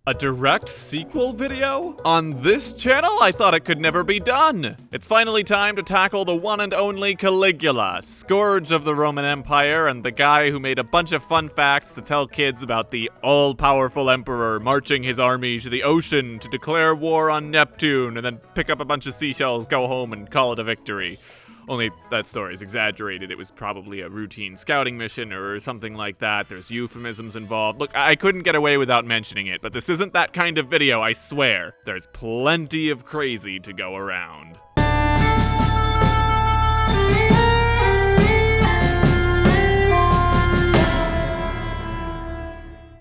A direct sequel video? On this channel? I thought it could never be done! It's finally time to tackle the one and only Caligula, scourge of the Roman Empire and the guy who made a bunch of fun facts to tell kids about the all-powerful emperor marching his army to the ocean to declare war on Neptune and then pick up a bunch of seashells, go home, and call it a victory. Only that story is exaggerated. It was probably a routine scouting mission or something like that. There's euphemisms involved. Look, I couldn't get away without mentioning it, but this isn't that kind of video, I swear. There's plenty of crazy to go around.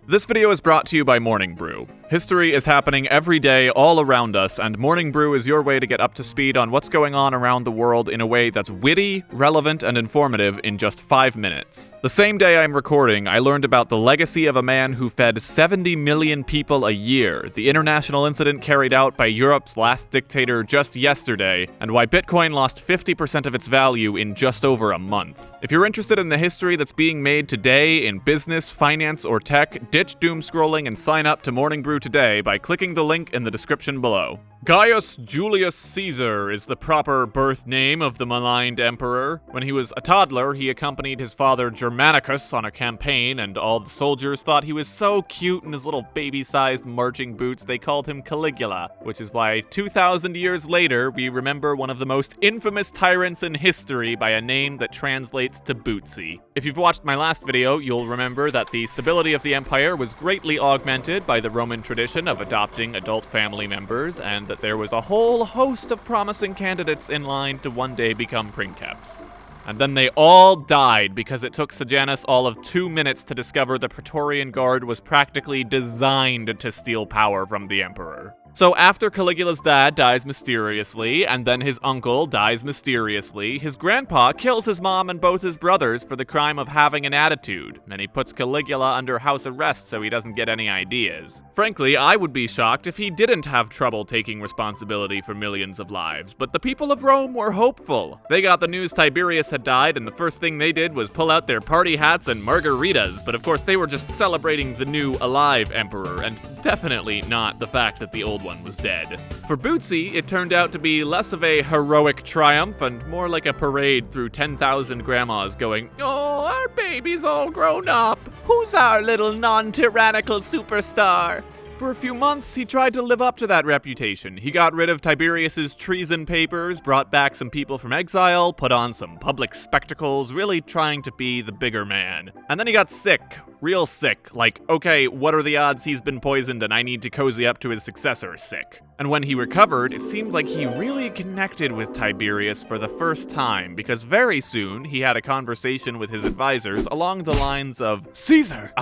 This video is brought to you by Morning Brew. History is happening every day all around us, and Morning Brew is your way to get up to speed on what's going on around the world in a way that's witty, relevant, and informative in just 5 minutes. The same day I'm recording, I learned about the legacy of a man who fed 70 million people a year, the international incident carried out by Europe's last dictator just yesterday, and why Bitcoin lost 50% of its value in just over a month. If you're interested in the history that's being made today in business, finance, or tech, ditch doom scrolling and sign up to Morning Brew today by clicking the link in the description below. Gaius Julius Caesar is the proper birth name of the maligned emperor. When he was a toddler, he accompanied his father Germanicus on a campaign, and all the soldiers thought he was so cute in his little baby-sized marching boots they called him Caligula, which is why 2,000 years later we remember one of the most infamous tyrants in history by a name that translates to Bootsie. If you've watched my last video, you'll remember that the stability of the empire was greatly augmented by the Roman tradition of adopting adult family members, and that there was a whole host of promising candidates in line to one day become princeps. And then they all died because it took Sejanus all of 2 minutes to discover the Praetorian Guard was practically designed to steal power from the emperor. So after Caligula's dad dies mysteriously, and then his uncle dies mysteriously, his grandpa kills his mom and both his brothers for the crime of having an attitude, and he puts Caligula under house arrest so he doesn't get any ideas. Frankly, I would be shocked if he didn't have trouble taking responsibility for millions of lives, but the people of Rome were hopeful. They got the news Tiberius had died, and the first thing they did was pull out their party hats and margaritas, but of course they were just celebrating the new alive emperor, and definitely not the fact that the old one was dead. For Bootsie, it turned out to be less of a heroic triumph and more like a parade through 10,000 grandmas going, "Oh, our baby's all grown up. Who's our little non-tyrannical superstar?" For a few months, he tried to live up to that reputation. He got rid of Tiberius's treason papers, brought back some people from exile, put on some public spectacles, really trying to be the bigger man. And then he got sick. Real sick. Like, okay, what are the odds he's been poisoned and I need to cozy up to his successor sick? And when he recovered, it seemed like he really connected with Tiberius for the first time, because very soon he had a conversation with his advisors along the lines of, "Caesar,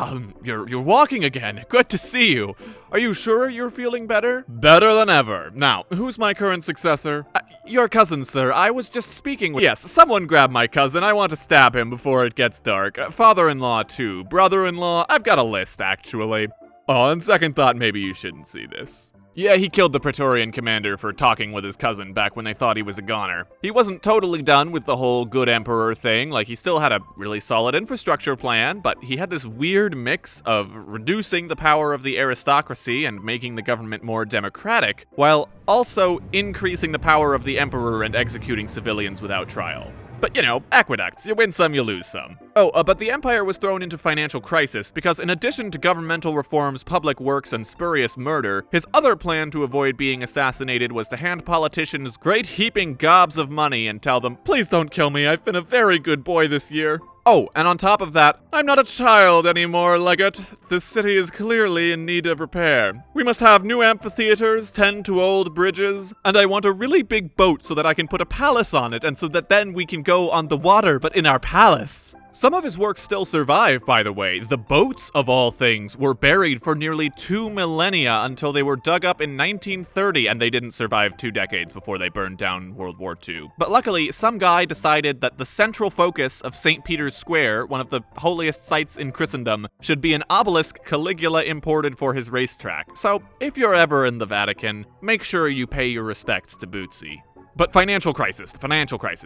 you're walking again. Good to see you. Are you sure you're feeling better?" "Better than ever. Now, who's my current successor?" "Your cousin, sir. I was just speaking with—" "Yes, someone grab my cousin. I want to stab him before it gets dark. Father-in-law, too. Brother-in-law. I've got a list, actually." "Oh, on second thought, maybe you shouldn't see this." Yeah, he killed the Praetorian commander for talking with his cousin back when they thought he was a goner. He wasn't totally done with the whole good emperor thing, like he still had a really solid infrastructure plan, but he had this weird mix of reducing the power of the aristocracy and making the government more democratic, while also increasing the power of the emperor and executing civilians without trial. But, you know, aqueducts. You win some, you lose some. Oh, but the empire was thrown into financial crisis because in addition to governmental reforms, public works, and spurious murder, his other plan to avoid being assassinated was to hand politicians great heaping gobs of money and tell them, "Please don't kill me, I've been a very good boy this year." Oh, and on top of that, "I'm not a child anymore, Legate. This city is clearly in need of repair. We must have new amphitheaters, tend to old bridges, and I want a really big boat so that I can put a palace on it, and so that then we can go on the water, but in our palace." Some of his works still survive, by the way. The boats, of all things, were buried for nearly 2 millennia until they were dug up in 1930, and they didn't survive 2 decades before they burned down World War II. But luckily, some guy decided that the central focus of St. Peter's Square, one of the holiest sites in Christendom, should be an obelisk Caligula imported for his racetrack. So, if you're ever in the Vatican, make sure you pay your respects to Bootsie. But financial crisis.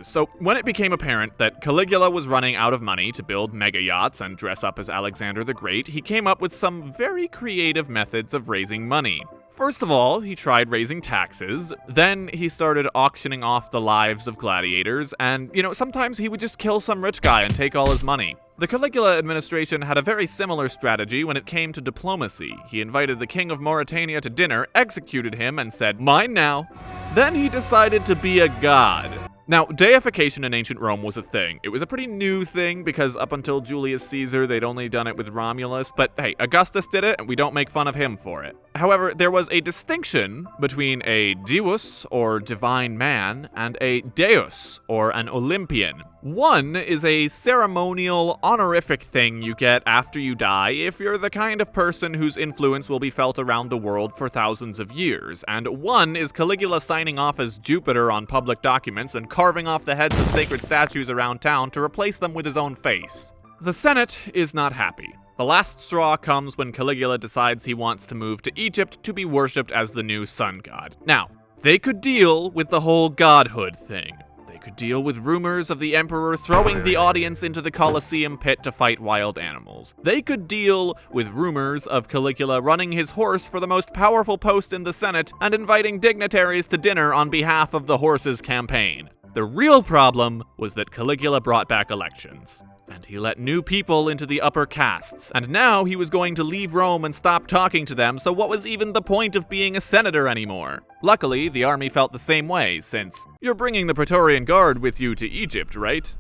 So when it became apparent that Caligula was running out of money to build mega yachts and dress up as Alexander the Great, he came up with some very creative methods of raising money. First of all, he tried raising taxes, then he started auctioning off the lives of gladiators, and, sometimes he would just kill some rich guy and take all his money. The Caligula administration had a very similar strategy when it came to diplomacy. He invited the king of Mauritania to dinner, executed him, and said, "Mine now." Then he decided to be a god. Now, deification in ancient Rome was a thing. It was a pretty new thing because up until Julius Caesar, they'd only done it with Romulus, but hey, Augustus did it, and we don't make fun of him for it. However, there was a distinction between a deus, or divine man, and a deus, or an Olympian. One is a ceremonial, honorific thing you get after you die if you're the kind of person whose influence will be felt around the world for thousands of years, and one is Caligula signing off as Jupiter on public documents and carving off the heads of sacred statues around town to replace them with his own face. The Senate is not happy. The last straw comes when Caligula decides he wants to move to Egypt to be worshipped as the new sun god. Now, they could deal with the whole godhood thing. They could deal with rumors of the emperor throwing the audience into the Colosseum pit to fight wild animals. They could deal with rumors of Caligula running his horse for the most powerful post in the Senate and inviting dignitaries to dinner on behalf of the horse's campaign. The real problem was that Caligula brought back elections, and he let new people into the upper castes, and now he was going to leave Rome and stop talking to them, so what was even the point of being a senator anymore? Luckily, the army felt the same way, since you're bringing the Praetorian Guard with you to Egypt, right?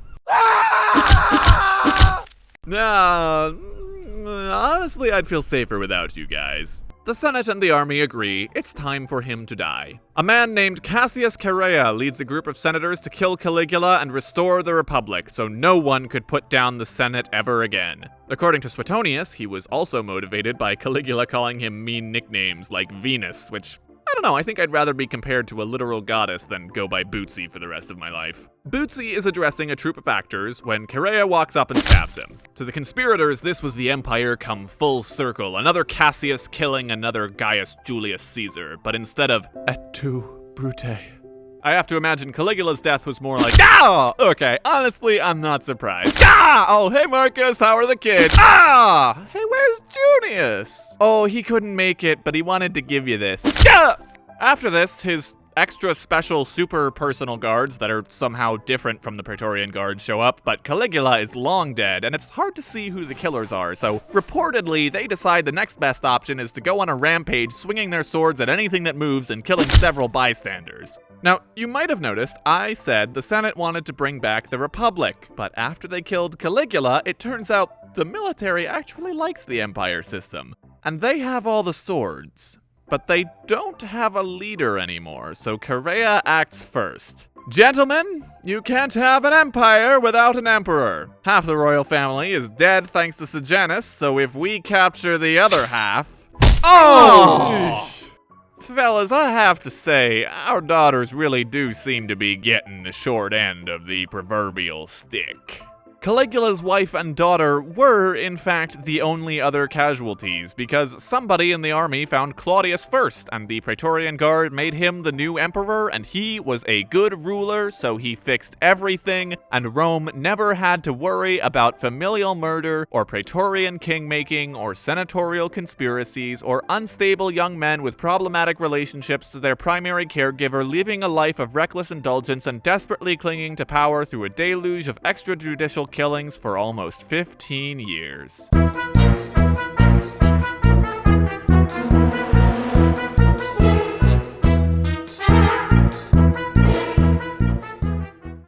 Honestly, I'd feel safer without you guys. The Senate and the army agree it's time for him to die. A man named Cassius Chaerea leads a group of senators to kill Caligula and restore the Republic, so no one could put down the Senate ever again. According to Suetonius, he was also motivated by Caligula calling him mean nicknames like Venus, which, I don't know, I think I'd rather be compared to a literal goddess than go by Bootsie for the rest of my life. Bootsie is addressing a troupe of actors when Chaerea walks up and stabs him. To the conspirators, this was the Empire come full circle, another Cassius killing another Gaius Julius Caesar, but instead of et tu, Brute. I have to imagine Caligula's death was more like, ah! Okay, honestly, I'm not surprised. Ah! Oh, hey Marcus, how are the kids? Ah! Hey, where's Junius? Oh, he couldn't make it, but he wanted to give you this. Ah! After this, his extra special super personal guards that are somehow different from the Praetorian Guard show up, but Caligula is long dead, and it's hard to see who the killers are, so reportedly, they decide the next best option is to go on a rampage, swinging their swords at anything that moves and killing several bystanders. Now, you might have noticed I said the Senate wanted to bring back the Republic, but after they killed Caligula, it turns out the military actually likes the Empire system, and they have all the swords. But they don't have a leader anymore, so Chaerea acts first. Gentlemen, you can't have an empire without an emperor. Half the royal family is dead thanks to Sejanus, so if we capture the other half... Oh! Fellas, I have to say, our daughters really do seem to be getting the short end of the proverbial stick. Caligula's wife and daughter were, in fact, the only other casualties, because somebody in the army found Claudius first, and the Praetorian Guard made him the new emperor, and he was a good ruler, so he fixed everything, and Rome never had to worry about familial murder, or Praetorian king-making, or senatorial conspiracies, or unstable young men with problematic relationships to their primary caregiver living a life of reckless indulgence and desperately clinging to power through a deluge of extrajudicial killings for almost 15 years.